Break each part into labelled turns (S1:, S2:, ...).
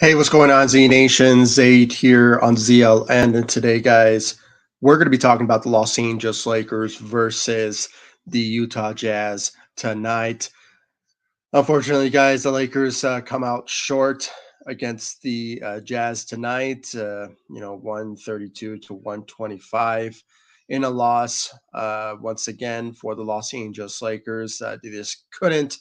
S1: Hey, what's going on, Z Nation? Zaid here on ZLN. And today, guys, we're going to be talking about the Los Angeles Lakers versus the Utah Jazz tonight. Unfortunately, guys, the Lakers come out short against the Jazz tonight, 132 to 125 in a loss once again for the Los Angeles Lakers. They just couldn't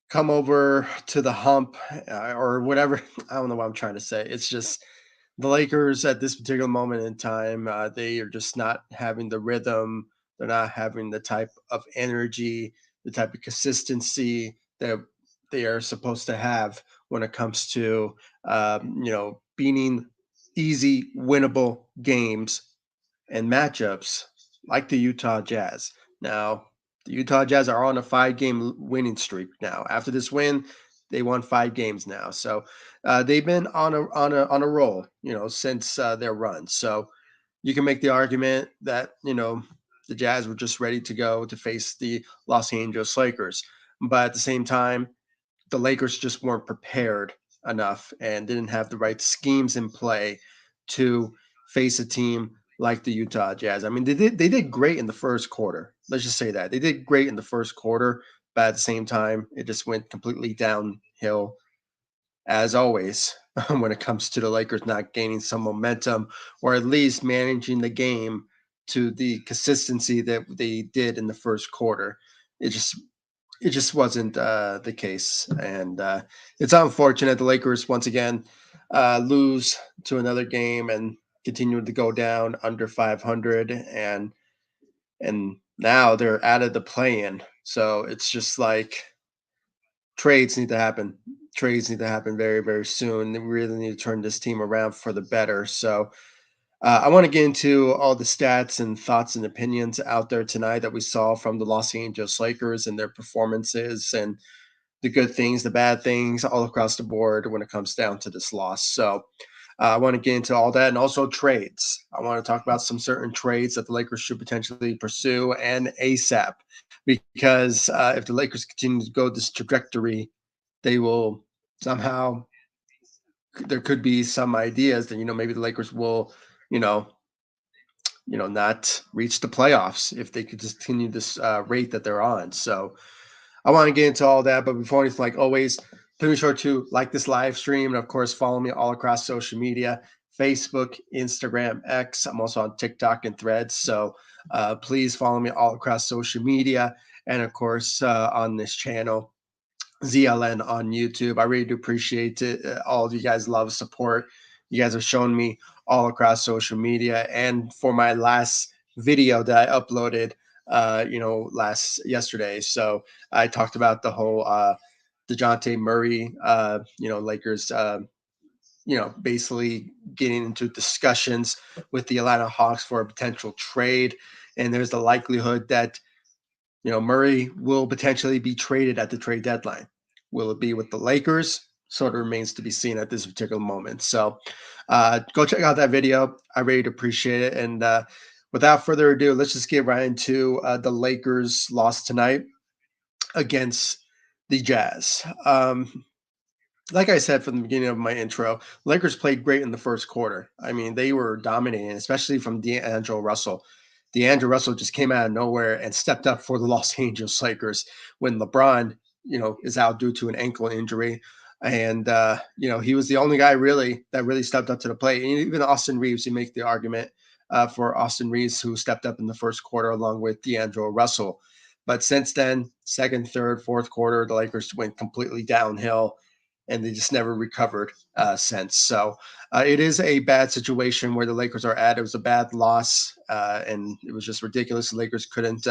S1: come over to the hump or whatever. I don't know what I'm trying to say. It's just the Lakers at this particular moment in time, they are just not having the rhythm. They're not having the type of energy, the type of consistency that they are supposed to have when it comes to, beating easy, winnable games and matchups like the Utah Jazz. Now, the Utah Jazz are on a 5 game winning streak now. After this win, they won 5 games now. So they've been on a roll, since their run. So you can make the argument that the Jazz were just ready to go to face the Los Angeles Lakers, but at the same time, the Lakers just weren't prepared enough and didn't have the right schemes in play to face a team like the Utah Jazz. I mean, they did great in the first quarter. Let's just say that. They did great in the first quarter, but at the same time, it just went completely downhill as always when it comes to the Lakers not gaining some momentum or at least managing the game to the consistency that they did in the first quarter. It just it just wasn't the case, and it's unfortunate. The Lakers once again lose to another game and continue to go down under 500, and now they're out of the play-in. So it's just like trades need to happen. Trades need to happen very, very soon. We really need to turn this team around for the better. So I want to get into all the stats and thoughts and opinions out there tonight that we saw from the Los Angeles Lakers and their performances and the good things, the bad things, all across the board when it comes down to this loss. So I want to get into all that and also trades. I want to talk about some certain trades that the Lakers should potentially pursue and ASAP because if the Lakers continue to go this trajectory, they will somehow, there could be some ideas that, maybe the Lakers will, you know, not reach the playoffs if they could just continue this rate that they're on. So I want to get into all that, but before anything, like always, please be sure to like this live stream and, of course, follow me all across social media: Facebook, Instagram, X. I'm also on TikTok and Threads. So please follow me all across social media and, of course, on this channel, ZLN on YouTube. I really do appreciate it. All of you guys' love, support. You guys have shown me all across social media. And for my last video that I uploaded, yesterday. So I talked about the whole DeJounte Murray, Lakers, basically getting into discussions with the Atlanta Hawks for a potential trade. And there's the likelihood that Murray will potentially be traded at the trade deadline. Will it be with the Lakers? Sort of remains to be seen at this particular moment. So go check out that video. I really appreciate it. And without further ado, let's just get right into the Lakers loss tonight against the Jazz. Like I said from the beginning of my intro, Lakers played great in the first quarter. I mean, they were dominating, especially from D'Angelo Russell. D'Angelo Russell just came out of nowhere and stepped up for the Los Angeles Lakers when LeBron, is out due to an ankle injury. And, he was the only guy that really stepped up to the plate. And even Austin Reaves, you make the argument for Austin Reaves, who stepped up in the first quarter along with D'Angelo Russell. But since then, second, third, fourth quarter, the Lakers went completely downhill and they just never recovered since. So it is a bad situation where the Lakers are at. It was a bad loss, and it was just ridiculous. The Lakers couldn't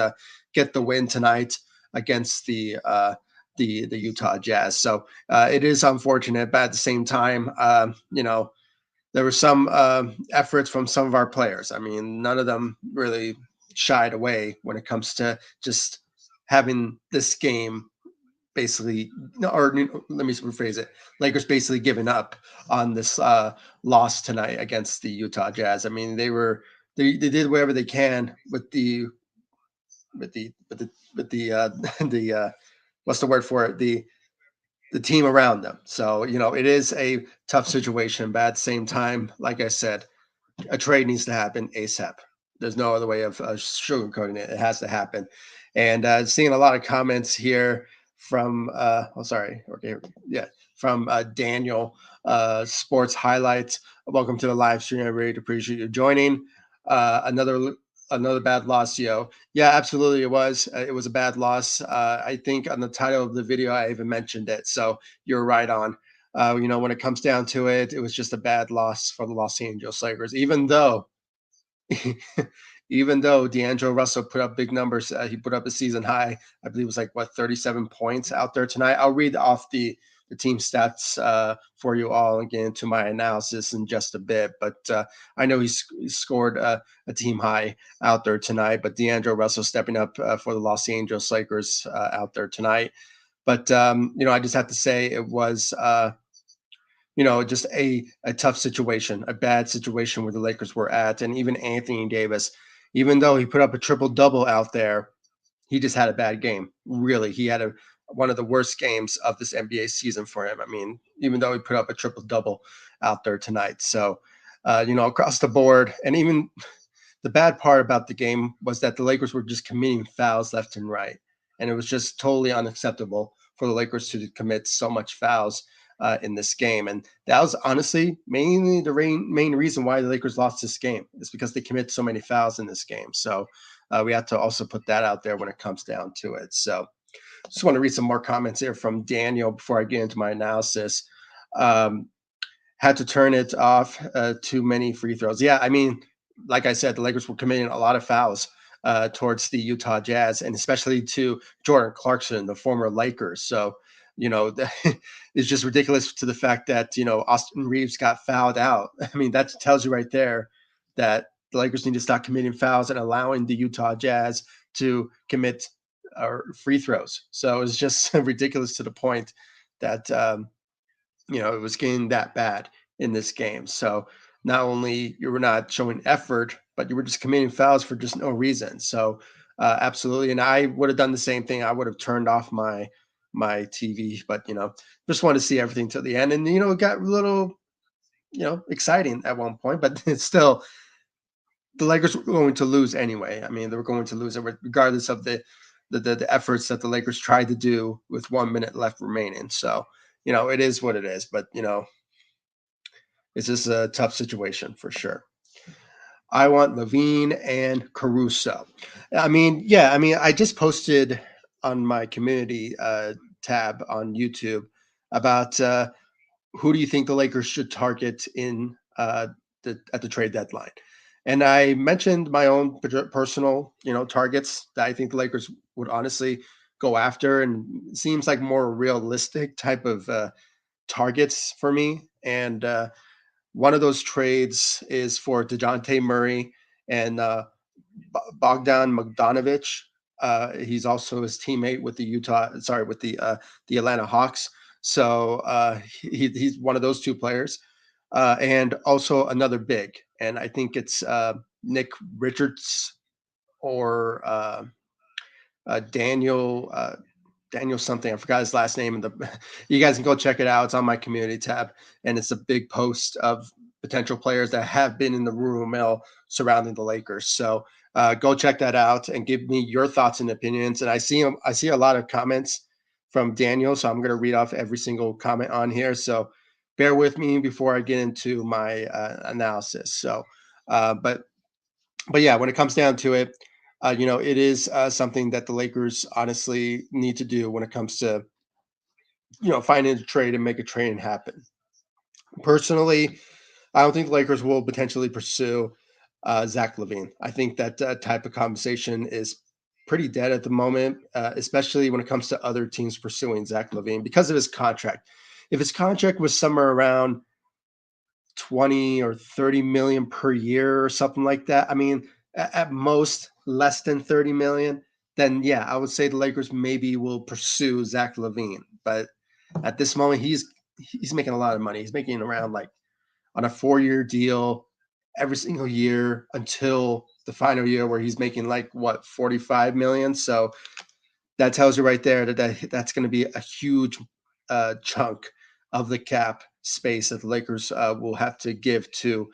S1: get the win tonight against the Utah Jazz. So it is unfortunate, but at the same time, there were some efforts from some of our players. I mean, none of them really shied away when it comes to just having this game basically, or let me rephrase it. Lakers basically giving up on this loss tonight against the Utah Jazz. I mean, they did whatever they can with the what's the word for it? the team around them. So, it is a tough situation, but at the same time, like I said, a trade needs to happen ASAP. There's no other way of sugarcoating it. It has to happen. And seeing a lot of comments here from, sorry, okay, yeah, from Daniel, Sports Highlights. Welcome to the live stream. I really appreciate you joining. Another bad loss, yo. Yeah, absolutely, it was. It was a bad loss. I think on the title of the video, I even mentioned it. So you're right on. When it comes down to it, it was just a bad loss for the Los Angeles Lakers. Even though D'Angelo Russell put up big numbers, he put up a season high. I believe it was like 37 points out there tonight. I'll read off the team stats for you all and get into my analysis in just a bit. But I know he scored a team high out there tonight. But D'Angelo Russell stepping up for the Los Angeles Lakers out there tonight. But I just have to say it was just a tough situation, a bad situation where the Lakers were at. And even Anthony Davis, even though he put up a triple double out there, he just had a bad game. Really, he had one of the worst games of this NBA season for him. I mean, even though he put up a triple double out there tonight. So, across the board, and even the bad part about the game was that the Lakers were just committing fouls left and right. And it was just totally unacceptable for the Lakers to commit so much fouls in this game. And that was honestly mainly the main reason why the Lakers lost this game is because they commit so many fouls in this game. So we have to also put that out there when it comes down to it. So just want to read some more comments here from Daniel before I get into my analysis. Um, had to turn it off. Too many free throws. Yeah, I mean, like I said, the Lakers were committing a lot of fouls towards the Utah Jazz, and especially to Jordan Clarkson, the former Lakers. So, it's just ridiculous to the fact that Austin Reaves got fouled out. I mean, that tells you right there that the Lakers need to stop committing fouls and allowing the Utah Jazz to commit free throws. So it's just ridiculous to the point that it was getting that bad in this game. So not only you were not showing effort, but you were just committing fouls for just no reason. So absolutely, and I would have done the same thing. I would have turned off my TV, but just want to see everything till the end. And it got a little exciting at one point, but it's still the Lakers were going to lose anyway. I mean, they were going to lose it regardless of the efforts that the Lakers tried to do with 1 minute left remaining. So it is what it is. But it's just a tough situation for sure. I want Levine and Caruso. I mean, yeah, I mean, I just posted on my community tab on YouTube about who do you think the Lakers should target in at the trade deadline, and I mentioned my own personal, targets that I think the Lakers would honestly go after, and it seems like more realistic type of targets for me, and one of those trades is for DeJounte Murray and Bogdan Bogdanovic. He's also his teammate with the Atlanta Hawks. So he's one of those two players, and also another big. And I think it's Nick Richards or Daniel. Daniel something. I forgot his last name. And you guys can go check it out. It's on my community tab, and it's a big post of potential players that have been in the rumor mill surrounding the Lakers. So go check that out and give me your thoughts and opinions. And I see a lot of comments from Daniel, so I'm going to read off every single comment on here. So bear with me before I get into my analysis. So, but yeah, when it comes down to it, it is something that the Lakers honestly need to do when it comes to, finding a trade and make a trade happen. Personally, I don't think the Lakers will potentially pursue Zach LaVine. I think that type of conversation is pretty dead at the moment, especially when it comes to other teams pursuing Zach LaVine because of his contract. If his contract was somewhere around 20 or 30 million per year or something like that. I mean, at most less than 30 million, then yeah, I would say the Lakers maybe will pursue Zach LaVine. But at this moment, he's making a lot of money. He's making around like on a 4-year deal every single year until the final year where he's making like what 45 million. So that tells you right there that that's going to be a huge chunk of the cap space that the Lakers will have to give to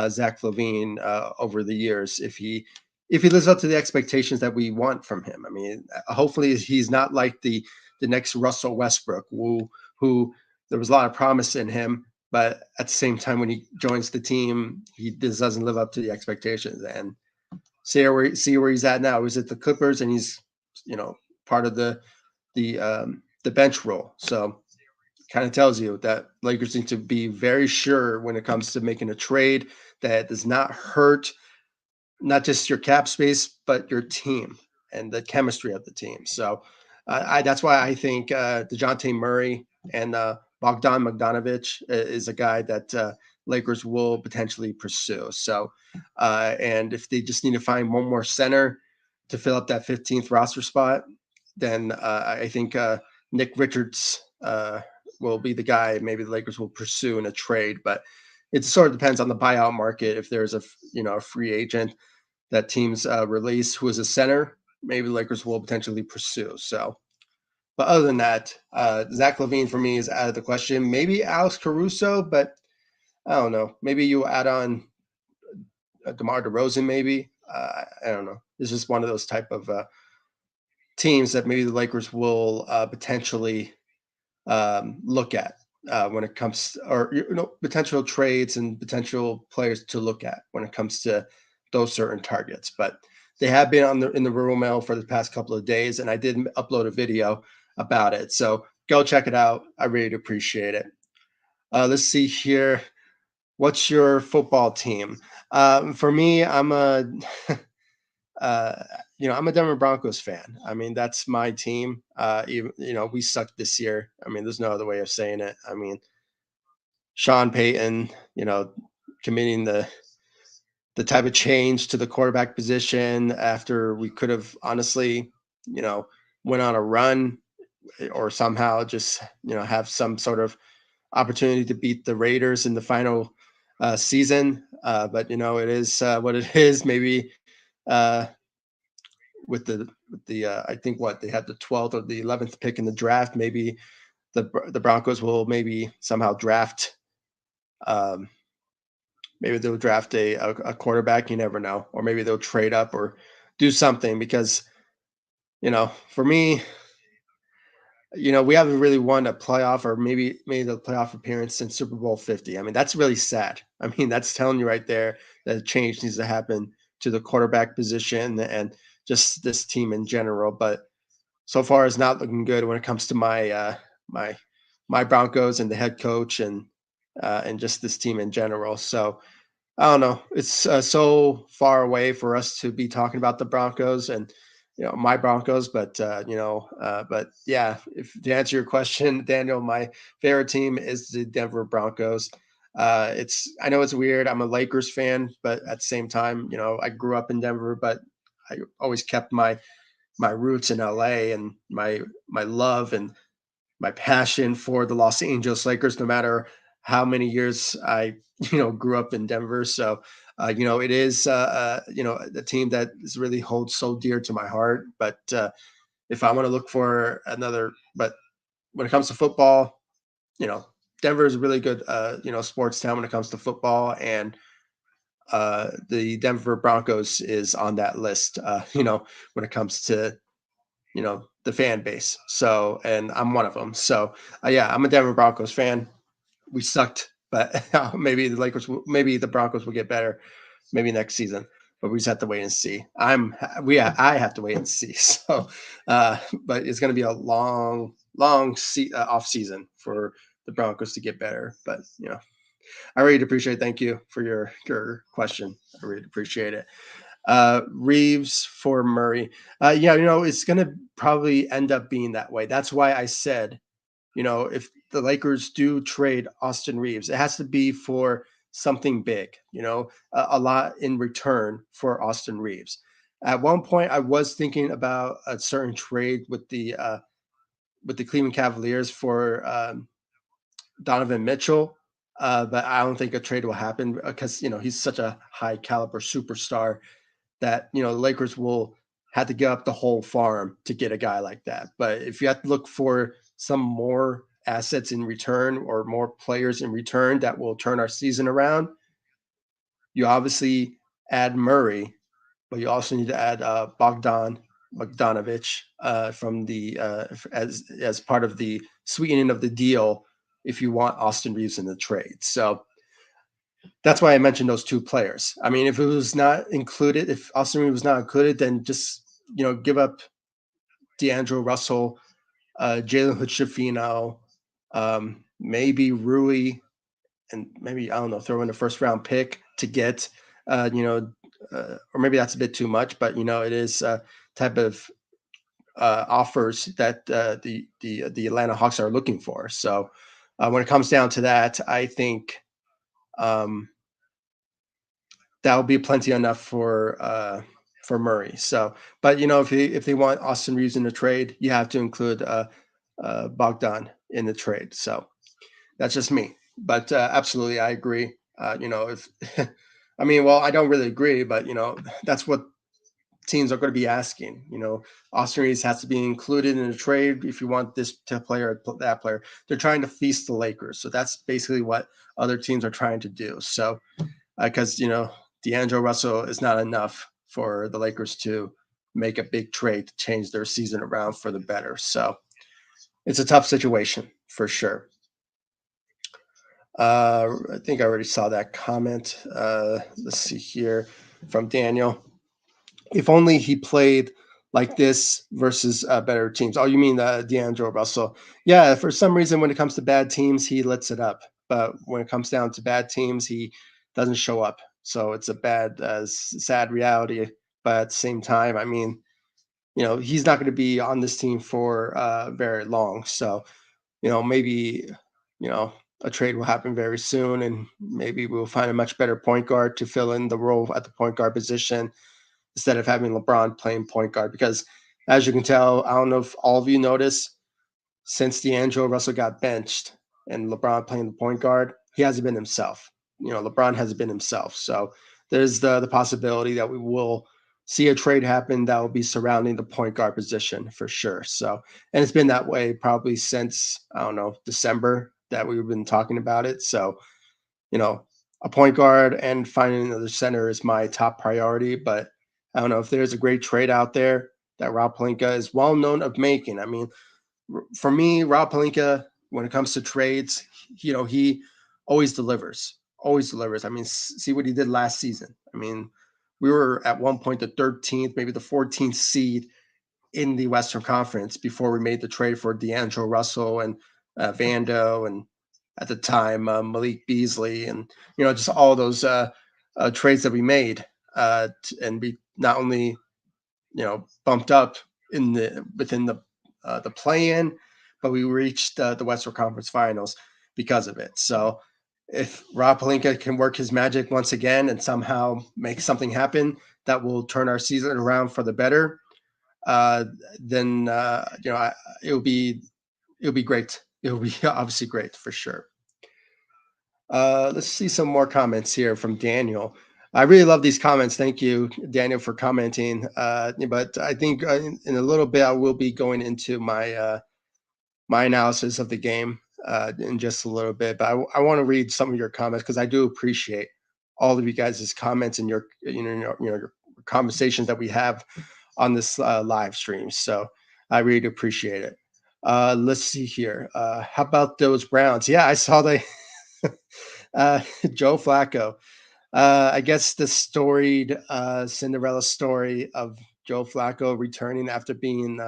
S1: Zach LaVine over the years if he lives up to the expectations that we want from him. I mean, hopefully he's not like the next Russell Westbrook, who there was a lot of promise in him, but at the same time, when he joins the team, he just doesn't live up to the expectations. And see where he's at now. He's at the Clippers, and he's part of the bench role. So kind of tells you that Lakers need to be very sure when it comes to making a trade that does not hurt not just your cap space, but your team and the chemistry of the team. So that's why I think DeJounte Murray and Bogdan Bogdanovic is a guy that Lakers will potentially pursue. So, and if they just need to find one more center to fill up that 15th roster spot, then I think Nick Richards will be the guy maybe the Lakers will pursue in a trade. But it sort of depends on the buyout market. If there's a free agent that teams release who is a center, maybe the Lakers will potentially pursue. So, but other than that, Zach LaVine for me is out of the question. Maybe Alex Caruso, but I don't know. Maybe you add on DeMar DeRozan, maybe. I don't know. It's just one of those type of teams that maybe the Lakers will potentially look at when it comes, or potential trades and potential players to look at when it comes to those certain targets. But they have been in the rural mail for the past couple of days, and I did upload a video about it. So go check it out. I really appreciate it. Let's see here. What's your football team? For me, I'm a uh, I'm a Denver Broncos fan. I mean, that's my team. We sucked this year. I mean, there's no other way of saying it. I mean, Sean Payton, committing the type of change to the quarterback position after we could have honestly, went on a run or somehow just have some sort of opportunity to beat the Raiders in the final season. But it is what it is. Maybe uh, with the I think what they had the 12th or the 11th pick in the draft. Maybe the Broncos will maybe somehow draft. Um, Maybe they'll draft a quarterback. You never know, or maybe they'll trade up or do something because for me, we haven't really won a playoff or maybe made a playoff appearance since Super Bowl 50. I mean, that's really sad. I mean, that's telling you right there that a change needs to happen to the quarterback position and just this team in general. But so far, it's not looking good when it comes to my Broncos and the head coach and just this team in general. So I don't know. It's so far away for us to be talking about the Broncos and my Broncos, but yeah. If to answer your question, Daniel, my favorite team is the Denver Broncos. It's I know it's weird. I'm a Lakers fan, but at the same time, I grew up in Denver, but I always kept my roots in LA and my love and my passion for the Los Angeles Lakers, no matter how many years I, grew up in Denver. So, it is, a team that is really holds so dear to my heart. But if I want to look for but when it comes to football, you know, Denver is a really good, sports town when it comes to football. And the Denver Broncos is on that list, when it comes to the fan base. So, and I'm one of them. So, yeah, I'm a Denver Broncos fan. We sucked, but maybe the Broncos will get better, maybe next season. But we just have to wait and see. I have to wait and see. So, but it's going to be a long off season for the Broncos to get better. But I really appreciate. Thank you for your question. I really appreciate it. Reaves for Murray. Yeah, it's going to probably end up being that way. That's why I said, if the Lakers do trade Austin Reaves, it has to be for something big, a lot in return for Austin Reaves. At one point, I was thinking about a certain trade with the Cleveland Cavaliers for Donovan Mitchell, but I don't think a trade will happen because he's such a high caliber superstar that the Lakers will have to give up the whole farm to get a guy like that. But if you have to look for some more assets in return or more players in return that will turn our season around, you obviously add Murray, but you also need to add Bogdanovich from the as part of the sweetening of the deal if you want Austin Reaves in the trade. So that's why I mentioned those two players. I mean, if it was not included, if Austin Reaves was not included, then just give up D'Angelo Russell, Jalen Hood-Schifino, maybe Rui, and maybe I don't know, throw in a first round pick to get, or maybe that's a bit too much, but it is type of offers that the Atlanta Hawks are looking for. So when it comes down to that, I think um, that will be plenty enough for Murray. So, but if they want Austin Reeves in the trade, you have to include Bogdan in the trade. So that's just me. But absolutely, I agree. If I mean, well, I don't really agree, but that's what teams are going to be asking. Austin Reeves has to be included in the trade if you want this player or that player. They're trying to feast the Lakers, so that's basically what other teams are trying to do. So because D'Angelo Russell is not enough for the Lakers to make a big trade to change their season around for the better. So it's a tough situation for sure. I think I already saw that comment. Let's see here from Daniel. If only he played like this versus better teams. Oh, you mean D'Angelo Russell? Yeah, for some reason, when it comes to bad teams, he lets it up. But when it comes down to bad teams, he doesn't show up. So it's a bad, sad reality. But at the same time, I mean, he's not going to be on this team for very long. So maybe, you know, a trade will happen very soon, and maybe we'll find a much better point guard to fill in the role at the point guard position instead of having LeBron playing point guard. Because as you can tell, I don't know if all of you notice, since D'Angelo Russell got benched and LeBron playing the point guard, he hasn't been himself. LeBron hasn't been himself. So there's the possibility that we will see a trade happen that will be surrounding the point guard position for sure. So, and it's been that way probably since, I don't know, December that we've been talking about it. So, you know, a point guard and finding another center is my top priority. But I don't know if there's a great trade out there that Rob Pelinka is well known of making. I mean, for me, Rob Pelinka, when it comes to trades, he always delivers. Always delivers. I mean, see what he did last season. I mean, we were at one point the 13th, maybe the 14th seed in the Western Conference before we made the trade for D'Angelo Russell and Vando, and at the time Malik Beasley, and just all those trades that we made, and we not only bumped up within the play-in, but we reached the Western Conference Finals because of it. So if Rob Pelinka can work his magic once again and somehow make something happen that will turn our season around for the better, uh, then it'll be great. It'll be obviously great for sure. Let's see some more comments here from Daniel. I really love these comments. Thank you, Daniel, for commenting. But I think in a little bit I will be going into my analysis of the game in just a little bit. But I want to read some of your comments because I do appreciate all of you guys' comments and your conversations that we have on this live stream. So I really appreciate it. Let's see here. How about those Browns? Yeah, I saw they Joe Flacco. I guess the storied Cinderella story of Joe Flacco returning after being,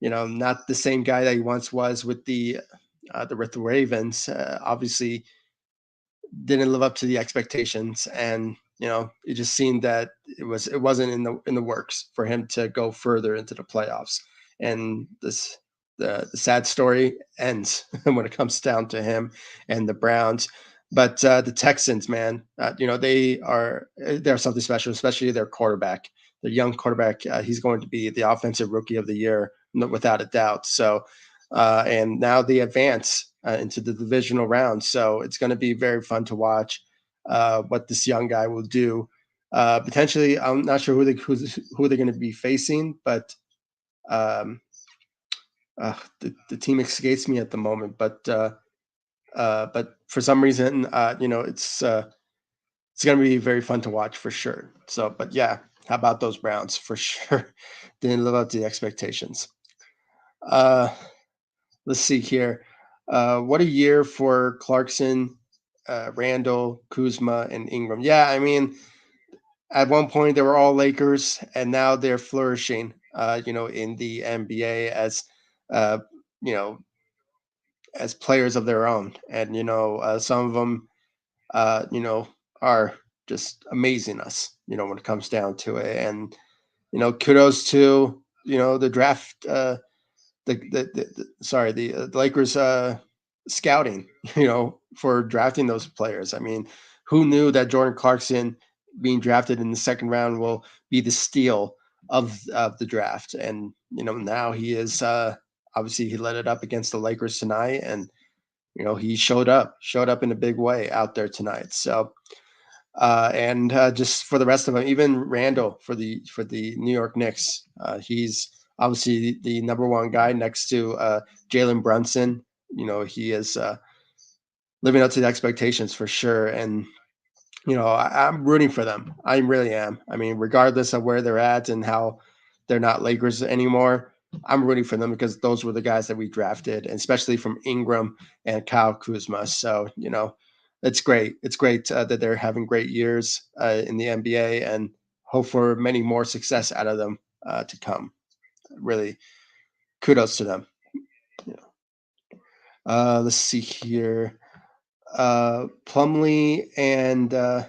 S1: not the same guy that he once was with the Ravens. Obviously, didn't live up to the expectations, and it just seemed that it wasn't in the works for him to go further into the playoffs. And the sad story ends when it comes down to him and the Browns. But the Texans, man, they're something special, especially their quarterback, the young quarterback. He's going to be the offensive rookie of the year, without a doubt. So, and now they advance into the divisional round. So it's going to be very fun to watch what this young guy will do. Potentially, I'm not sure who they're going to be facing, but um, The team escapes me at the moment, but for some reason, it's going to be very fun to watch for sure. So, but yeah, how about those Browns for sure? Didn't live up to the expectations. Uh, let's see here. What a year for Clarkson, Randall, Kuzma, and Ingram. Yeah, I mean, at one point they were all Lakers, and now they're flourishing. In the NBA as uh, you know as players of their own, and some of them are just amazing us. When it comes down to it, and kudos to the draft. The Lakers scouting, for drafting those players. I mean, who knew that Jordan Clarkson being drafted in the second round will be the steal of the draft? And now he is obviously he let it up against the Lakers tonight, and he showed up in a big way out there tonight. So and just for the rest of them, even Randall for the New York Knicks, he's obviously the number one guy next to Jalen Brunson. He is living up to the expectations for sure, and I'm rooting for them. I really am. I mean, regardless of where they're at and how they're not Lakers anymore, I'm rooting for them because those were the guys that we drafted, and especially from Ingram and Kyle Kuzma. So it's great. It's great that they're having great years in the NBA, and hope for many more success out of them to come. Really, kudos to them. Yeah. Let's see here. Plumlee and uh,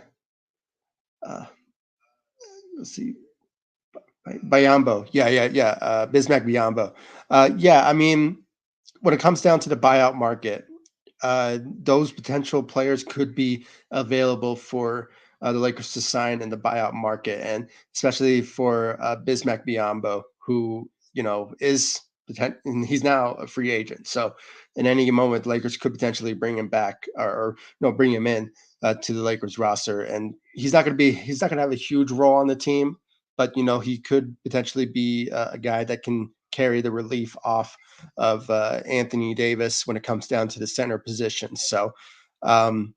S1: let's see. Biombo. Yeah, yeah, yeah. Bismack Biombo. Yeah, I mean, when it comes down to the buyout market, those potential players could be available for the Lakers to sign in the buyout market, and especially for Bismack Biombo, who is and he's now a free agent. So, in any moment, the Lakers could potentially bring him back, or no, bring him in to the Lakers roster, and he's not going to have a huge role on the team, but he could potentially be a guy that can carry the relief off of Anthony Davis when it comes down to the center position. So, um,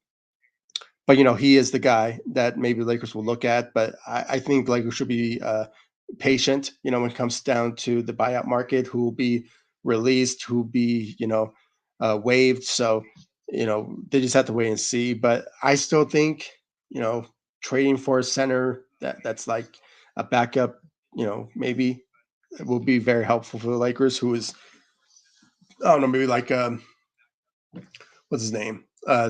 S1: but he is the guy that maybe Lakers will look at. But I think Lakers should be patient. When it comes down to the buyout market, who will be released, who will be waived. So they just have to wait and see. But I still think trading for a center that's like a backup, maybe it will be very helpful for the Lakers, who is I don't know, maybe like what's his name,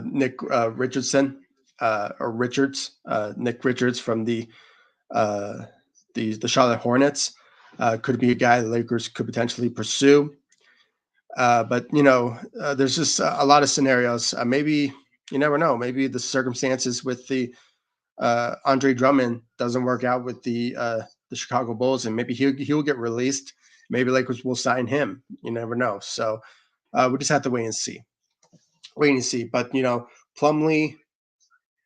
S1: Nick Richardson or Richards, Nick Richards from uh, the Charlotte Hornets. Could be a guy the Lakers could potentially pursue. But there's just a lot of scenarios. Maybe you never know. Maybe the circumstances with the Andre Drummond doesn't work out with the Chicago Bulls, and maybe he'll get released. Maybe Lakers will sign him. You never know. So we just have to wait and see. Wait and see. But Plumlee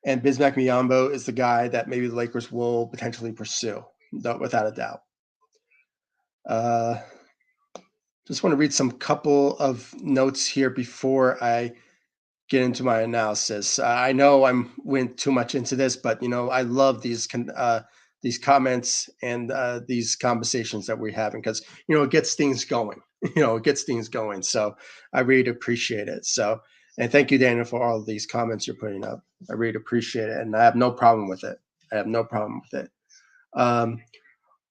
S1: and Bismack Miyambo is the guy that maybe the Lakers will potentially pursue, without a doubt. Uh, just want to read some couple of notes here before I get into my analysis. I know I'm went too much into this, but I love these comments and these conversations that we're having because it gets things going. It gets things going. So I really appreciate it. So and thank you, Daniel, for all of these comments you're putting up. I really appreciate it, and I have no problem with it. I have no problem with it. Um,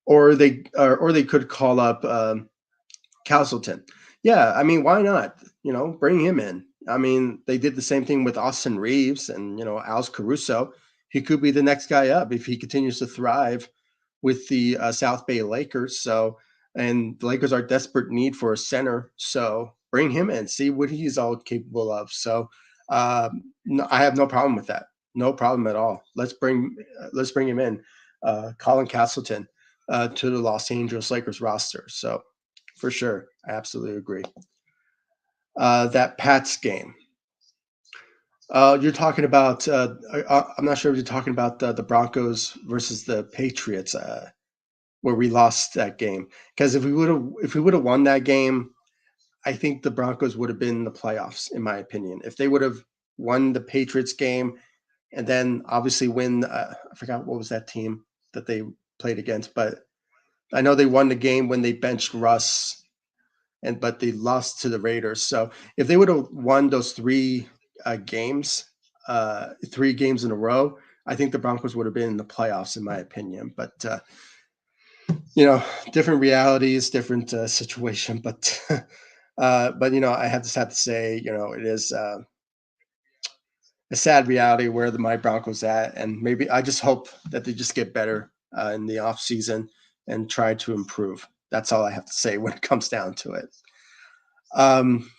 S1: or they could call up Castleton. Yeah, I mean, why not? Bring him in. I mean, they did the same thing with Austin Reaves and Al's Caruso. He could be the next guy up if he continues to thrive with the South Bay Lakers. So, and the Lakers are desperate need for a center. So bring him in, see what he's all capable of. So, no, I have no problem with that. No problem at all. Let's bring him in, Colin Castleton, to the Los Angeles Lakers roster. So for sure. I absolutely agree. That Pats game. You're talking about. I'm not sure if you're talking about the Broncos versus the Patriots, where we lost that game. Because if we would have won that game, I think the Broncos would have been in the playoffs, in my opinion. If they would have won the Patriots game and then obviously win, I forgot what was that team that they played against, but I know they won the game when they benched Russ, and but they lost to the Raiders. So if they would have won those games, 3 games in a row, I think the Broncos would have been in the playoffs, in my opinion. But you know, different realities, different situation. But I have to say, it is a sad reality where my Broncos at, and maybe I just hope that they just get better in the off season and try to improve. That's all I have to say when it comes down to it. Um,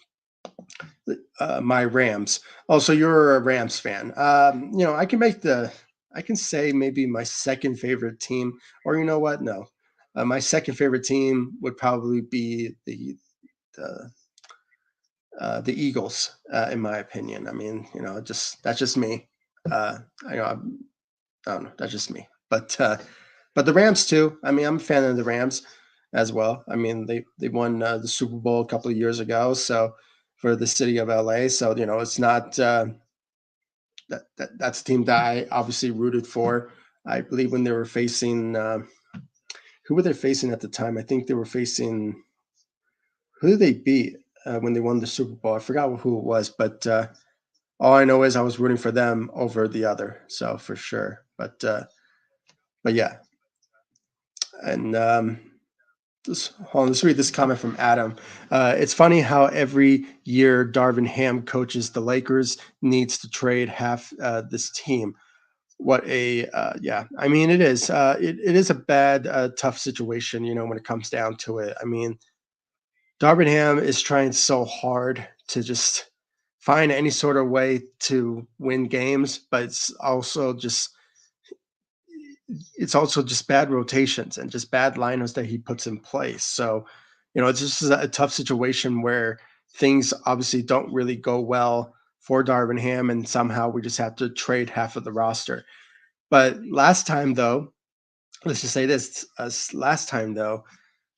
S1: my Rams. Oh, so you're a Rams fan. I can say maybe my second favorite team, or you know what? No, my second favorite team would probably be the the Eagles, in my opinion. I mean, just that's just me. I know I don't know, that's just me. But the Rams too. I mean, I'm a fan of the Rams as well. I mean, they won the Super Bowl a couple of years ago, so for the city of LA. So it's not that's a team that I obviously rooted for. I believe when they were facing who were they facing at the time? I think they were facing who did they beat when they won the Super Bowl? I forgot who it was, but all I know is I was rooting for them over the other. So for sure, but yeah, and hold on, let's read this comment from Adam. It's funny how every year Darvin Ham coaches the Lakers needs to trade half this team. What a yeah. I mean, it is. It is a bad, tough situation. When it comes down to it. I mean, Darvin Ham is trying so hard to just find any sort of way to win games, but it's also just bad rotations and just bad lineups that he puts in place. So, it's just a tough situation where things obviously don't really go well for Darvin Ham, and somehow we just have to trade half of the roster. But last time, though, let's just say this: last time, though,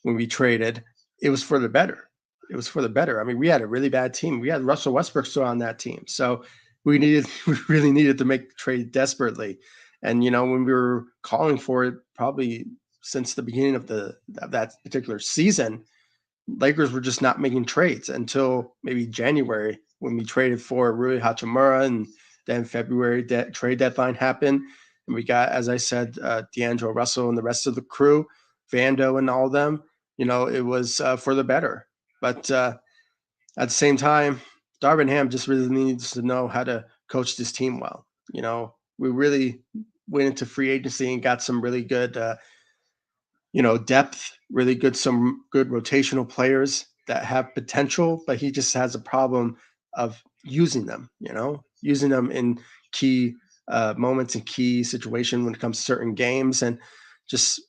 S1: when we traded, it was for the better. It was for the better. I mean, we had a really bad team. We had Russell Westbrook still on that team, so we really needed to make the trade desperately. And when we were calling for it, probably since the beginning of that particular season, Lakers were just not making trades until maybe January when we traded for Rui Hachimura, and then February that trade deadline happened, and we got, as I said, D'Angelo Russell and the rest of the crew, Vando and all of them. It was for the better. But at the same time, Darvin Ham just really needs to know how to coach this team well. We really went into free agency and got some really good depth, really good, some good rotational players that have potential, but he just has a problem of using them in key moments and key situation when it comes to certain games, and just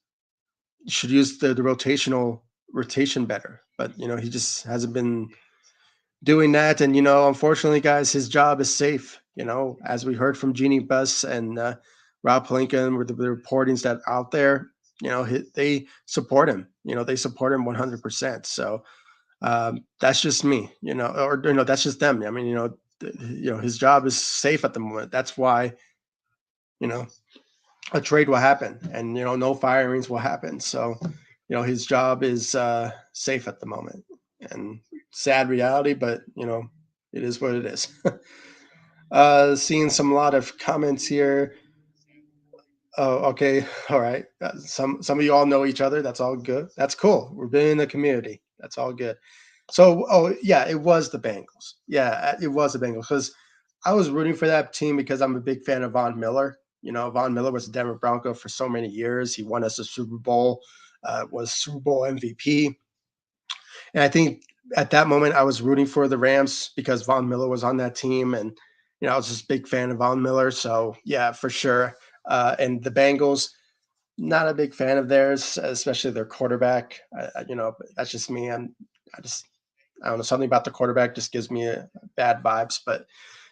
S1: should use the rotation better. But he just hasn't been doing that. And unfortunately, guys, his job is safe. As we heard from Jeannie Buss and Rob Palinka with the reportings that out there, they support him. They support him 100%. So that's just me. Or that's just them. I mean, his job is safe at the moment. That's why you know a trade will happen, and no firings will happen. So his job is safe at the moment, and sad reality, but it is what it is. Seeing some lot of comments here. Oh, okay. All right. Some of you all know each other. That's all good. That's cool. We're being in the community. That's all good. So, oh yeah, it was the Bengals. Yeah, it was the Bengals because I was rooting for that team because I'm a big fan of Von Miller. Von Miller was a Denver Bronco for so many years. He won us a Super Bowl, was Super Bowl MVP, and I think at that moment I was rooting for the Rams because Von Miller was on that team, and I was just a big fan of Von Miller. So yeah, for sure. And the Bengals, not a big fan of theirs, especially their quarterback. That's just me. I don't know, something about the quarterback just gives me bad vibes. But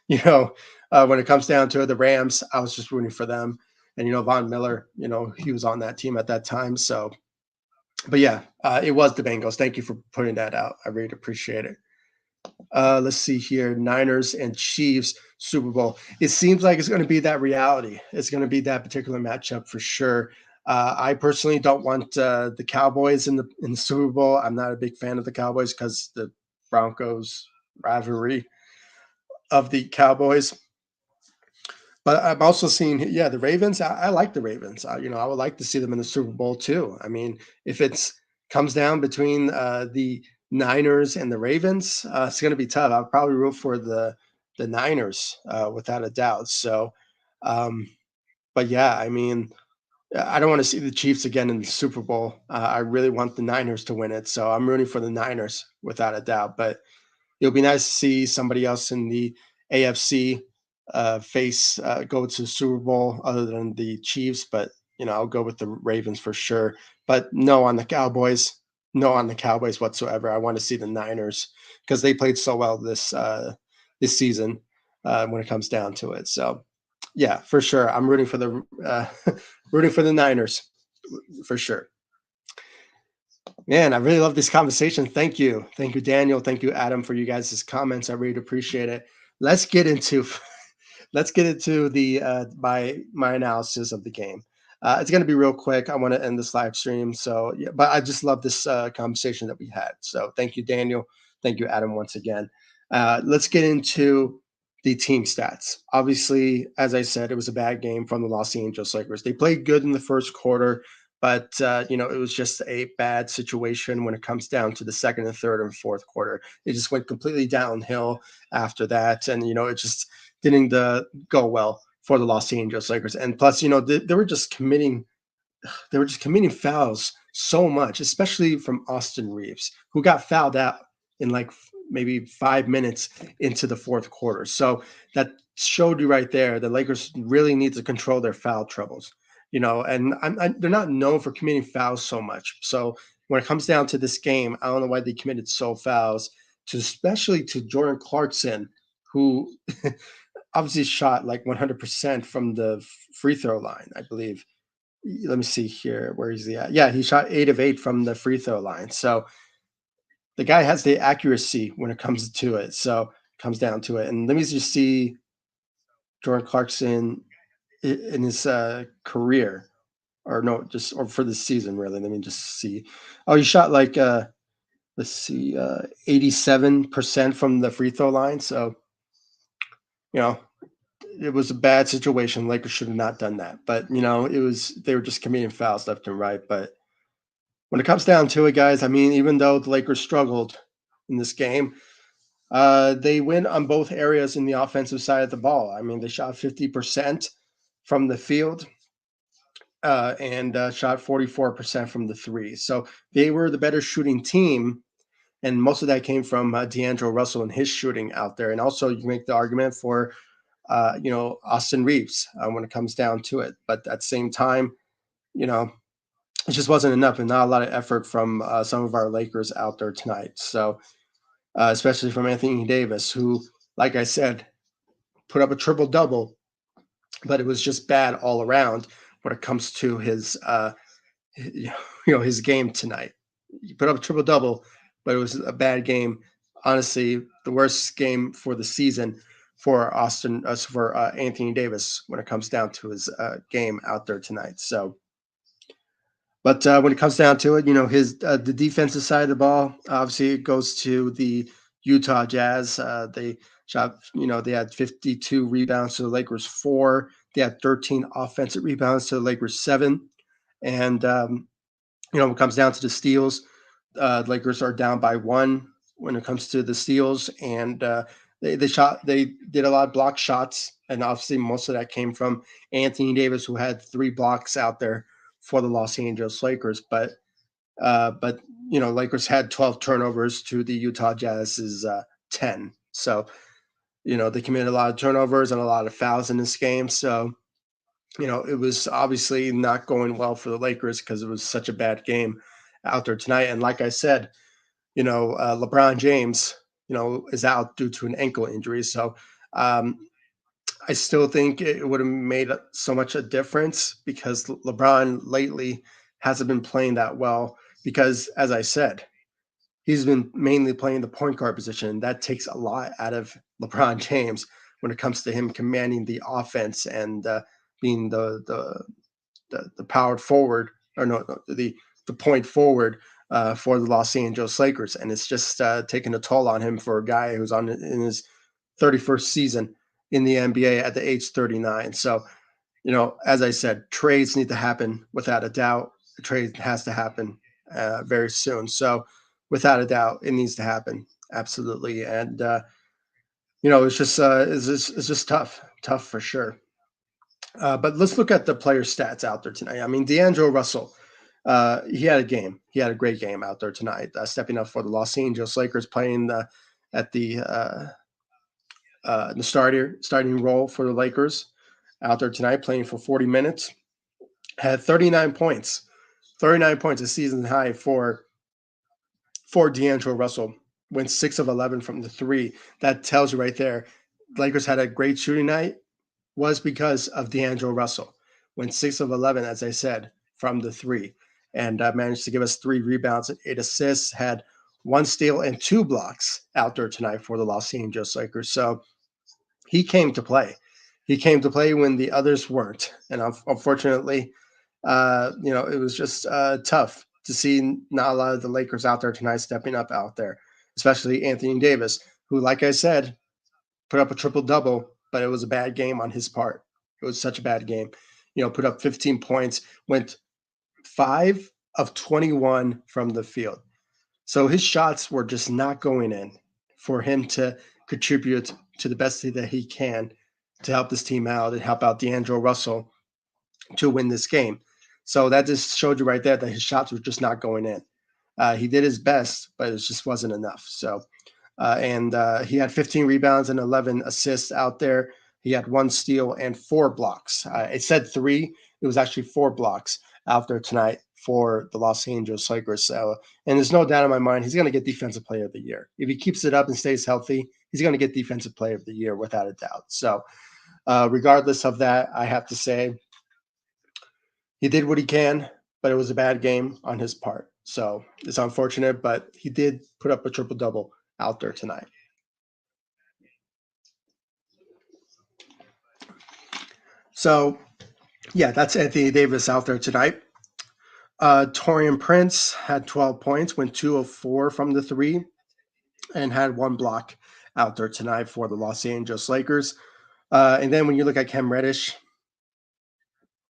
S1: when it comes down to it, the Rams, I was just rooting for them. And Von Miller, he was on that team at that time. So But yeah, it was the Bengals. Thank you for putting that out. I really appreciate it. Let's see here, Niners and Chiefs Super Bowl. It seems like it's going to be that reality. It's going to be that particular matchup for sure. I personally don't want the Cowboys in the Super Bowl. I'm not a big fan of the Cowboys because the Broncos rivalry of the Cowboys. But I'm also seeing, yeah, the Ravens. I like the Ravens. I would like to see them in the Super Bowl too. I mean, if it's comes down between the Niners and the Ravens, it's going to be tough. I'll probably root for the Niners without a doubt. So, um, but yeah, I mean, I don't want to see the Chiefs again in the Super Bowl. I really want the Niners to win it, so I'm rooting for the Niners without a doubt. But it'll be nice to see somebody else in the AFC face go to the Super Bowl other than the Chiefs. But I'll go with the Ravens for sure. But no on the Cowboys. No on the Cowboys whatsoever. I want to see the Niners because they played so well this season when it comes down to it. So yeah, for sure. I'm rooting for the rooting for the Niners for sure. Man, I really love this conversation. Thank you, Daniel. Thank you, Adam, for you guys' comments. I really appreciate it. Let's get into let's get into the my analysis of the game. It's going to be real quick. I want to end this live stream. So, yeah, but I just love this conversation that we had. So, thank you, Daniel. Thank you, Adam, once again. Let's get into the team stats. Obviously, as I said, it was a bad game from the Los Angeles Lakers. They played good in the first quarter, but it was just a bad situation when it comes down to the second and third and fourth quarter. It just went completely downhill after that, and it just didn't go well for the Los Angeles Lakers. And plus, they were just committing fouls so much, especially from Austin Reaves, who got fouled out in like maybe 5 minutes into the fourth quarter. So that showed you right there the Lakers really need to control their foul troubles. And they're not known for committing fouls so much. So when it comes down to this game, I don't know why they committed so fouls, especially to Jordan Clarkson, who obviously shot like 100% from the free throw line, I believe. Let me see here. Where is he at? Yeah, he shot 8 of 8 from the free throw line. So the guy has the accuracy when it comes to it. So it comes down to it. And let me just see Jordan Clarkson in his career, or no, just or for the season really. Let me just see. Oh, he shot like let's see, 87% from the free throw line. So you know it was a bad situation. Lakers should have not done that. But it was they were just committing fouls left and right. But when it comes down to it, guys, I mean, even though the Lakers struggled in this game, they win on both areas in the offensive side of the ball. I mean, they shot 50% from the field and shot 44% from the three. So they were the better shooting team. And most of that came from D'Angelo Russell and his shooting out there. And also, you make the argument for, Austin Reaves when it comes down to it. But at the same time, you know, it just wasn't enough and not a lot of effort from some of our Lakers out there tonight. So, especially from Anthony Davis, who, like I said, put up a triple double, but it was just bad all around when it comes to his game tonight. He put up a triple double, but it was a bad game. Honestly, the worst game for the season for Anthony Davis when it comes down to his game out there tonight. So but when it comes down to it, his the defensive side of the ball, obviously it goes to the Utah Jazz. They shot, they had 52 rebounds to the Lakers four. They had 13 offensive rebounds to the Lakers seven. And when it comes down to the steals, the Lakers are down by one when it comes to the steals, and they did a lot of block shots, and obviously most of that came from Anthony Davis, who had three blocks out there for the Los Angeles Lakers. But Lakers had 12 turnovers to the Utah Jazz's 10. So they committed a lot of turnovers and a lot of fouls in this game. So it was obviously not going well for the Lakers because it was such a bad game out there tonight. And like I said, LeBron James, is out due to an ankle injury. So um, I still think it would have made so much a difference because LeBron lately hasn't been playing that well. because, as I said, he's been mainly playing the point guard position. That takes a lot out of LeBron James when it comes to him commanding the offense and being the powered forward, or no, the point forward for the Los Angeles Lakers, and it's just taking a toll on him for a guy who's on in his 31st season in the NBA at the age 39. So, as I said, trades need to happen without a doubt. A trade has to happen very soon. So, without a doubt, it needs to happen absolutely. And it's just tough for sure. But let's look at the player stats out there tonight. I mean, D'Angelo Russell, he had a game. He had a great game out there tonight, stepping up for the Los Angeles Lakers, playing at the starting role for the Lakers out there tonight, playing for 40 minutes. Had 39 points, 39 points, a season high for D'Angelo Russell. Went 6 of 11 from the three. That tells you right there. Lakers had a great shooting night, was because of D'Angelo Russell. Went 6 of 11, as I said, from the three, and managed to give us 3 rebounds and 8 assists. Had 1 steal and 2 blocks out there tonight for the Los Angeles Lakers. So he came to play. He came to play when the others weren't, and unfortunately, it was just tough to see not a lot of the Lakers out there tonight stepping up out there, especially Anthony Davis, who, like I said, put up a triple double, but it was a bad game on his part. It was such a bad game. Put up 15 points, went 5 of 21 from the field. So his shots were just not going in for him to contribute to the best that he can to help this team out and help out D'Angelo Russell to win this game. So that just showed you right there that his shots were just not going in. He did his best, but it just wasn't enough. So and he had 15 rebounds and 11 assists out there. He had 1 steal and 4 blocks. It said 3. It was actually 4 blocks out there tonight for the Los Angeles Lakers. So, and there's no doubt in my mind he's going to get Defensive Player of the Year. If he keeps it up and stays healthy, he's going to get Defensive Player of the Year without a doubt. So, regardless of that, I have to say he did what he can, but it was a bad game on his part. So it's unfortunate, but he did put up a triple double out there tonight. So, yeah, that's Anthony Davis out there tonight. Torian Prince had 12 points, went 2 of 4 from the three, and had 1 block out there tonight for the Los Angeles Lakers. And then when you look at Cam Reddish,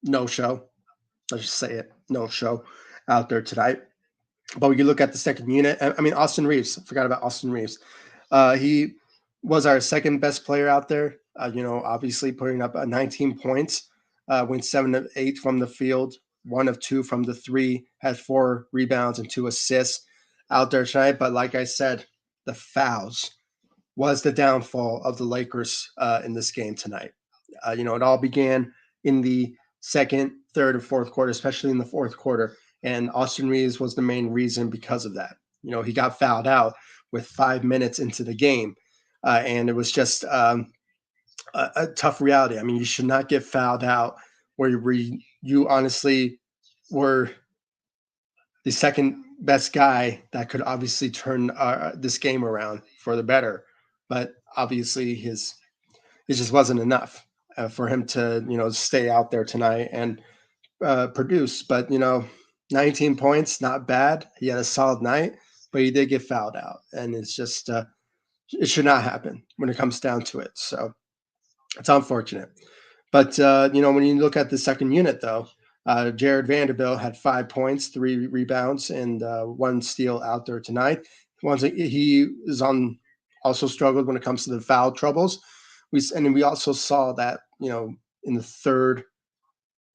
S1: no show. Let's just say it, no show out there tonight. But when you look at the second unit, I mean, Austin Reaves, I forgot about Austin Reaves. He was our second best player out there, obviously putting up 19 points, went 7 of 8 from the field, 1 of 2 from the three, had 4 rebounds and 2 assists out there tonight. But like I said, the fouls was the downfall of the Lakers in this game tonight. It all began in the second, third, and fourth quarter, especially in the fourth quarter. And Austin Reaves was the main reason because of that. He got fouled out with 5 minutes into the game. And it was just a tough reality. I mean, you should not get fouled out where you honestly were the second best guy that could obviously turn this game around for the better. But obviously, it just wasn't enough for him to stay out there tonight and produce. But 19 points, not bad. He had a solid night, but he did get fouled out, and it's just it should not happen when it comes down to it. So it's unfortunate. But when you look at the second unit, though, Jared Vanderbilt had 5 points, 3 rebounds, and 1 steal out there tonight. Once he is on, also struggled when it comes to the foul troubles. We also saw that in the third,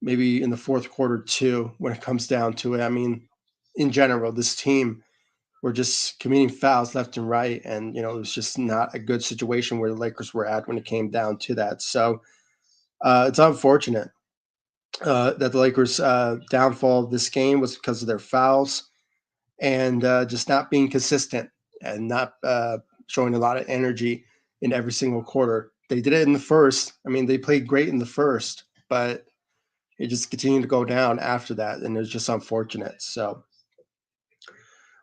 S1: maybe in the fourth quarter too, when it comes down to it. I mean, in general, this team were just committing fouls left and right, and it was just not a good situation where the Lakers were at when it came down to that. So it's unfortunate that the Lakers' downfall of this game was because of their fouls and just not being consistent and not showing a lot of energy in every single quarter. They did it in the first. I mean, they played great in the first, but it just continued to go down after that, and it was just unfortunate. So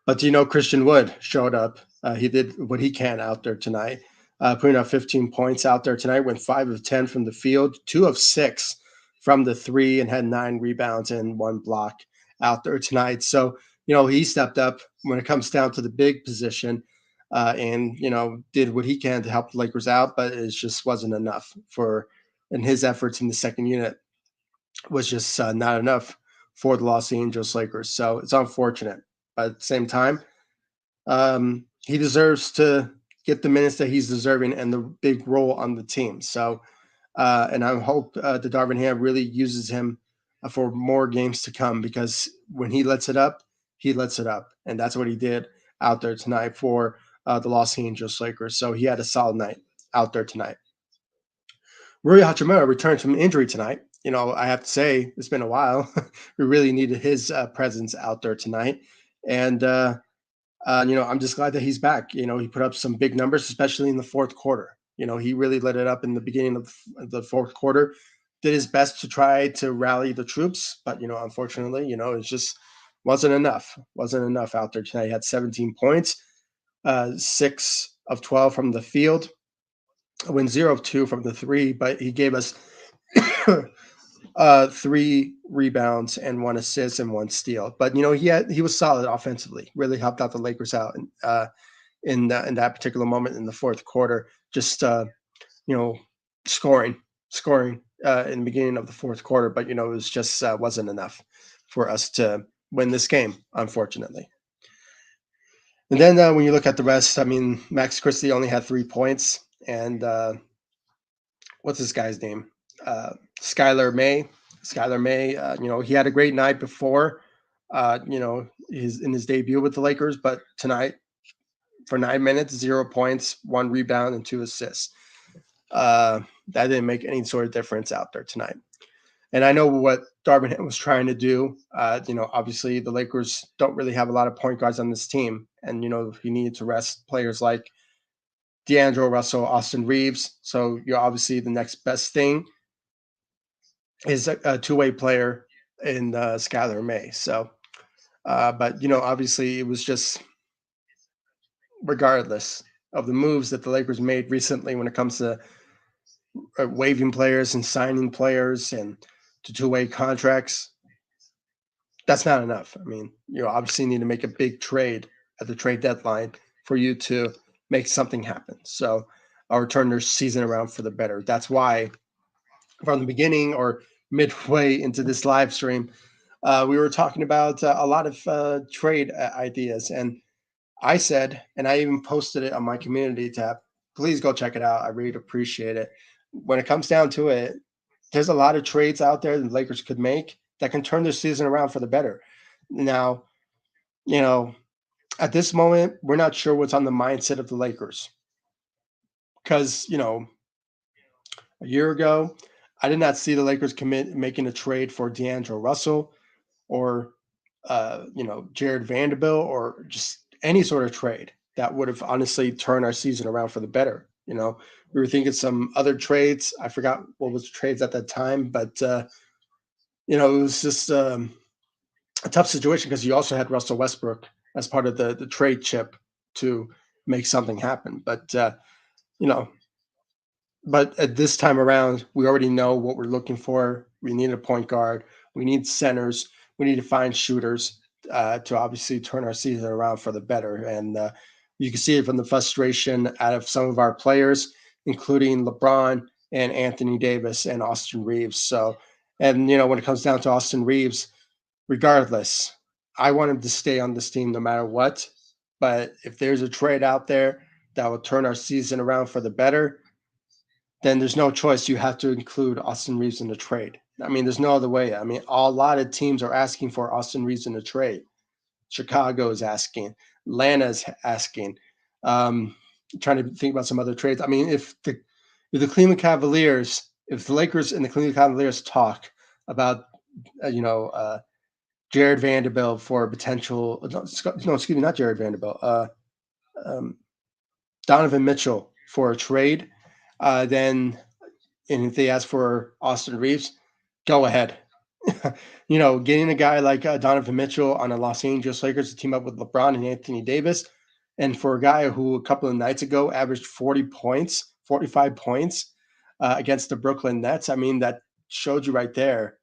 S1: But you know, Christian Wood showed up. He did what he can out there tonight, putting up 15 points out there tonight. Went 5 of 10 from the field, 2 of 6 from the three, and had 9 rebounds and 1 block out there tonight. So you know, he stepped up when it comes down to the big position, and you know, did what he can to help the Lakers out. But it just wasn't enough for, and his efforts in the second unit was just not enough for the Los Angeles Lakers. So it's unfortunate. But at the same time, he deserves to get the minutes that he's deserving and the big role on the team. So, and I hope the Darvin Ham really uses him for more games to come, because when he lets it up, he lets it up. And that's what he did out there tonight for the Los Angeles Lakers. So he had a solid night out there tonight. Rui Hachimura returned from injury tonight. You know, I have to say, it's been a while. We really needed his presence out there tonight. And, you know, I'm just glad that he's back. You know, he put up some big numbers, especially in the fourth quarter. You know, he really lit it up in the beginning of the fourth quarter, did his best to try to rally the troops. But, you know, unfortunately, you know, it just wasn't enough. Wasn't enough out there tonight. He had 17 points, 6 of 12 from the field, went 0 of 2 from the three, but he gave us 3 rebounds and 1 assist and 1 steal. But you know, he was solid offensively. Really helped out the Lakers out in that particular moment in the fourth quarter. Just you know, scoring in the beginning of the fourth quarter. But you know, it was just wasn't enough for us to win this game, unfortunately. And then when you look at the rest, I mean, Max Christie only had 3 points, and what's this guy's name? Skylar May. Skylar May, you know, he had a great night before, you know, his debut with the Lakers, but tonight for 9 minutes, 0 points, 1 rebound, and 2 assists. That didn't make any sort of difference out there tonight. And I know what Darvin was trying to do. You know, obviously the Lakers don't really have a lot of point guards on this team, and you know, he needed to rest players like D'Angelo Russell, Austin Reaves. So you're obviously the next best thing is a two-way player in Skylar May. So, but you know, obviously, it was just regardless of the moves that the Lakers made recently when it comes to waiving players and signing players and to two-way contracts. That's not enough. I mean, you obviously need to make a big trade at the trade deadline for you to make something happen. So, or turn their season around for the better. That's why from the beginning or midway into this live stream, we were talking about a lot of trade ideas. And I said, and I even posted it on my community tab, please go check it out. I really appreciate it. When it comes down to it, there's a lot of trades out there that the Lakers could make that can turn their season around for the better. Now, you know, at this moment, we're not sure what's on the mindset of the Lakers because, you know, a year ago, I did not see the Lakers commit making a trade for D'Angelo Russell or you know, Jared Vanderbilt or just any sort of trade that would have honestly turned our season around for the better. You know, we were thinking some other trades. I forgot what was the trades at that time, but you know, it was just a tough situation because you also had Russell Westbrook as part of the trade chip to make something happen. But you know, but at this time around, we already know what we're looking for. We need a point guard. We need centers. We need to find shooters to obviously turn our season around for the better. And you can see it from the frustration out of some of our players, including LeBron and Anthony Davis and Austin Reaves. So, and you know, when it comes down to Austin Reaves, regardless, I want him to stay on this team no matter what. But if there's a trade out there that will turn our season around for the better, then there's no choice. You have to include Austin Reaves in the trade. I mean, there's no other way. I mean, a lot of teams are asking for Austin Reaves in the trade. Chicago is asking. Atlanta's asking. Um, trying to think about some other trades. I mean, if the Cleveland Cavaliers, if the Lakers and the Cleveland Cavaliers talk about, you know, Jared Vanderbilt for a potential, no, excuse me, not Jared Vanderbilt, um, Donovan Mitchell for a trade, then and if they ask for Austin Reaves, go ahead. Getting a guy like Donovan Mitchell on a Los Angeles Lakers to team up with LeBron and Anthony Davis, and for a guy who a couple of nights ago averaged 40 points, 45 points against the Brooklyn Nets, I mean, that showed you right there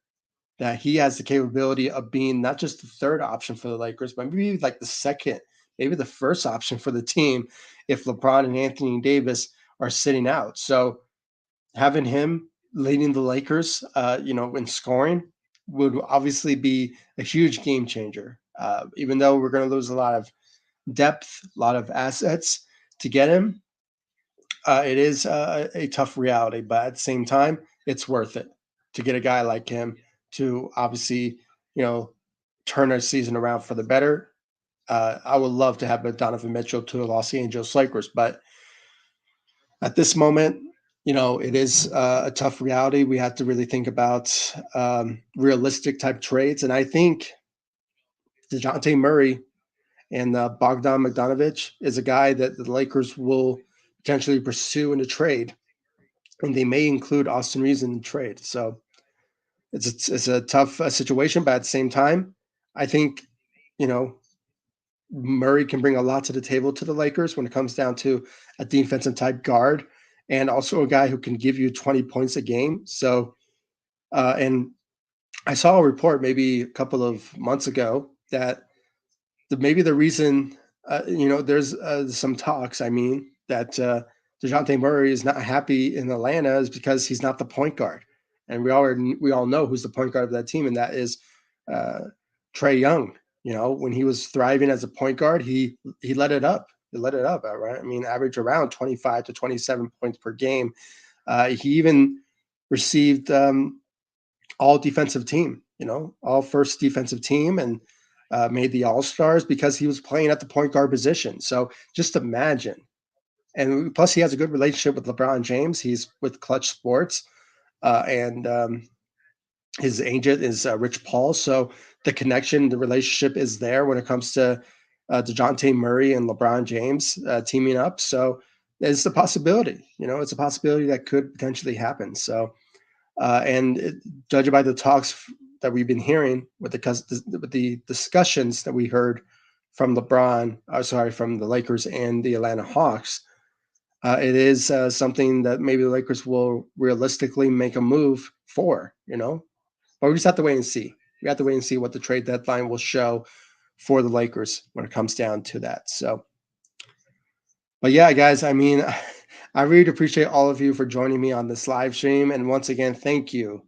S1: that he has the capability of being not just the third option for the Lakers, but maybe like the second, maybe the first option for the team if LeBron and Anthony Davis are sitting out. So having him leading the Lakers, in scoring would obviously be a huge game changer. Even though we're going to lose a lot of depth, a lot of assets to get him, it is a tough reality. But at the same time, it's worth it to get a guy like him to obviously, you know, turn our season around for the better. I would love to have a Donovan Mitchell to the Los Angeles Lakers, but at this moment, it is a tough reality. We have to really think about realistic type trades. And I think DeJounte Murray and Bogdan Bogdanovic is a guy that the Lakers will potentially pursue in a trade. And they may include Austin Reeves in the trade. So it's a tough situation. But at the same time, I think, you know, Murray can bring a lot to the table to the Lakers when it comes down to a defensive type guard and also a guy who can give you 20 points a game. So, and I saw a report maybe a couple of months ago that maybe the reason, there's some talks, I mean, that DeJounte Murray is not happy in Atlanta is because he's not the point guard. And we all know who's the point guard of that team, and that is uh, Trey Young. When he was thriving as a point guard, he let it up. He let it up, right? I mean, average around 25 to 27 points per game. He even received all defensive team, all first defensive team, and made the All Stars because he was playing at the point guard position. So just imagine. And plus, he has a good relationship with LeBron James. He's with Clutch Sports, and his agent is Rich Paul. So the connection, the relationship is there when it comes to DeJounte Murray and LeBron James teaming up. So it's a possibility. It's a possibility that could potentially happen. So judging by the talks that we've been hearing with the discussions that we heard from from the Lakers and the Atlanta Hawks, it is something that maybe the Lakers will realistically make a move for. But we just have to wait and see. We have to wait and see what the trade deadline will show for the Lakers when it comes down to that. So, but yeah, guys, I mean, I really appreciate all of you for joining me on this live stream. And once again, thank you.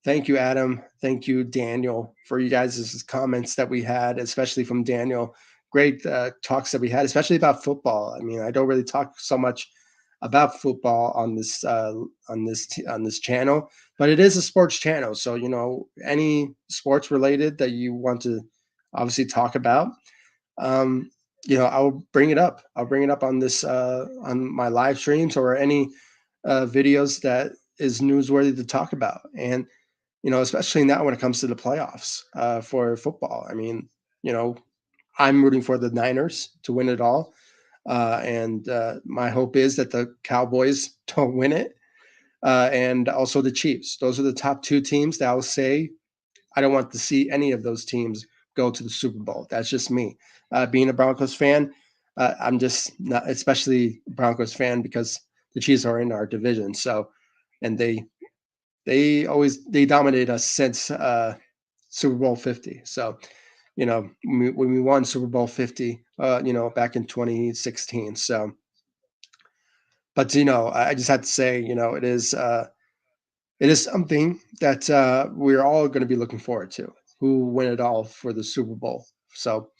S1: Thank you, Adam. Thank you, Daniel, for you guys' comments that we had, especially from Daniel. Great talks that we had, especially about football. I mean, I don't really talk so much about football on this channel, but it is a sports channel. So any sports related that you want to obviously talk about, um, I'll bring it up. I'll bring it up on this on my live streams or any videos that is newsworthy to talk about. And especially now when it comes to the playoffs for football. I mean, you know, I'm rooting for the Niners to win it all. And my hope is that the Cowboys don't win it. And also the Chiefs. Those are the top two teams that I will say I don't want to see any of those teams go to the Super Bowl. That's just me. Being a Broncos fan, I'm just not, especially Broncos fan because the Chiefs are in our division. So, and they dominate us since Super Bowl 50. So, when we won Super Bowl 50, back in 2016. So, but I just had to say, it is something that we're all going to be looking forward to. Who win it all for the Super Bowl? So,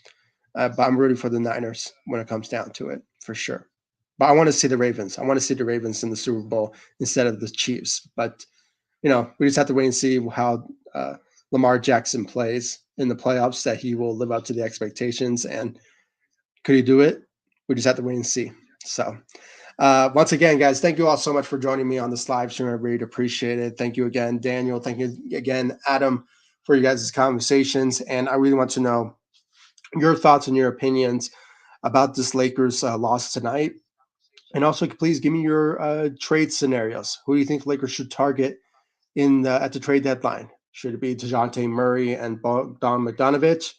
S1: but I'm rooting for the Niners when it comes down to it, for sure. But I want to see the Ravens. I want to see the Ravens in the Super Bowl instead of the Chiefs. But we just have to wait and see how Lamar Jackson plays in the playoffs, that he will live up to the expectations. And could he do it? We just have to wait and see. So, once again, guys, thank you all so much for joining me on this live stream. I really appreciate it. Thank you again, Daniel. Thank you again, Adam, for you guys' conversations. And I really want to know your thoughts and your opinions about this Lakers loss tonight. And also, please give me your trade scenarios. Who do you think Lakers should target at the trade deadline? Should it be DeJounte Murray and Bogdan Bogdanovic?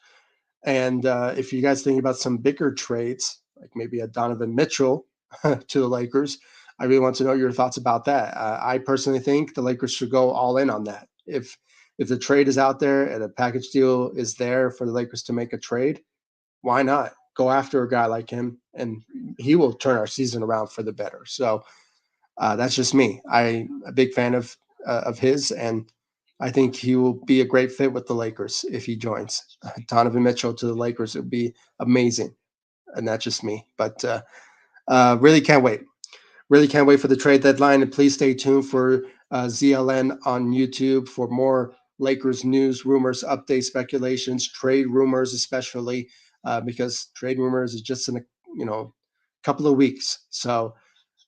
S1: And if you guys think about some bigger trades, like maybe a Donovan Mitchell to the Lakers, I really want to know your thoughts about that. I personally think the Lakers should go all in on that. If the trade is out there and a package deal is there for the Lakers to make a trade, why not go after a guy like him, and he will turn our season around for the better. So that's just me. I'm a big fan of his, and I think he will be a great fit with the Lakers if he joins. Donovan Mitchell to the Lakers would be amazing, and that's just me. But really can't wait. Really can't wait for the trade deadline. And please stay tuned for ZLN on YouTube for more Lakers news, rumors, updates, speculations, trade rumors, especially because trade rumors is just in a couple of weeks. So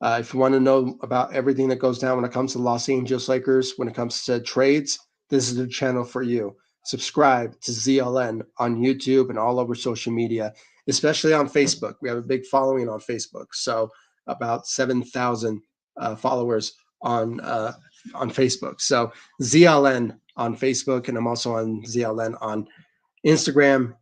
S1: if you want to know about everything that goes down when it comes to Los Angeles Lakers, when it comes to trades, this is the channel for you. Subscribe to ZLN on YouTube and all over social media, especially on Facebook. We have a big following on Facebook. So about 7,000 followers on Facebook. So ZLN on Facebook, and I'm also on ZLN on Instagram,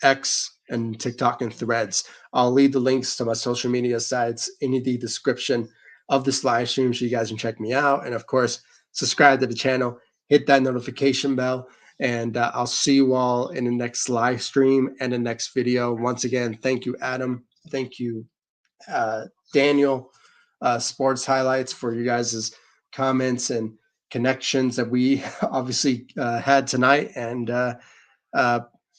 S1: X, and TikTok and Threads. I'll leave the links to my social media sites in the description of this live stream so you guys can check me out. And of course, subscribe to the channel, hit that notification bell, and I'll see you all in the next live stream and the next video. Once again, thank you, Adam. Thank you, uh, Daniel, Sports Highlights, for you guys' comments and connections that we obviously had tonight. Uh,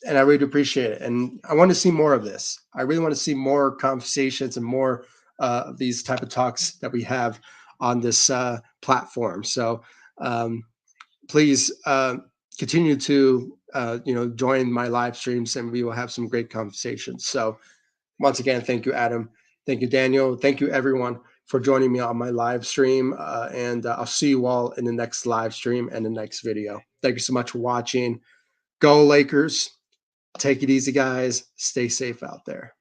S1: and I really appreciate it. And I want to see more of this. I really want to see more conversations and more of these type of talks that we have on this platform. So um, please continue to join my live streams, and we will have some great conversations. So once again, thank you, Adam. Thank you, Daniel. Thank you, everyone, for joining me on my live stream. And I'll see you all in the next live stream and the next video. Thank you so much for watching. Go Lakers. Take it easy, guys. Stay safe out there.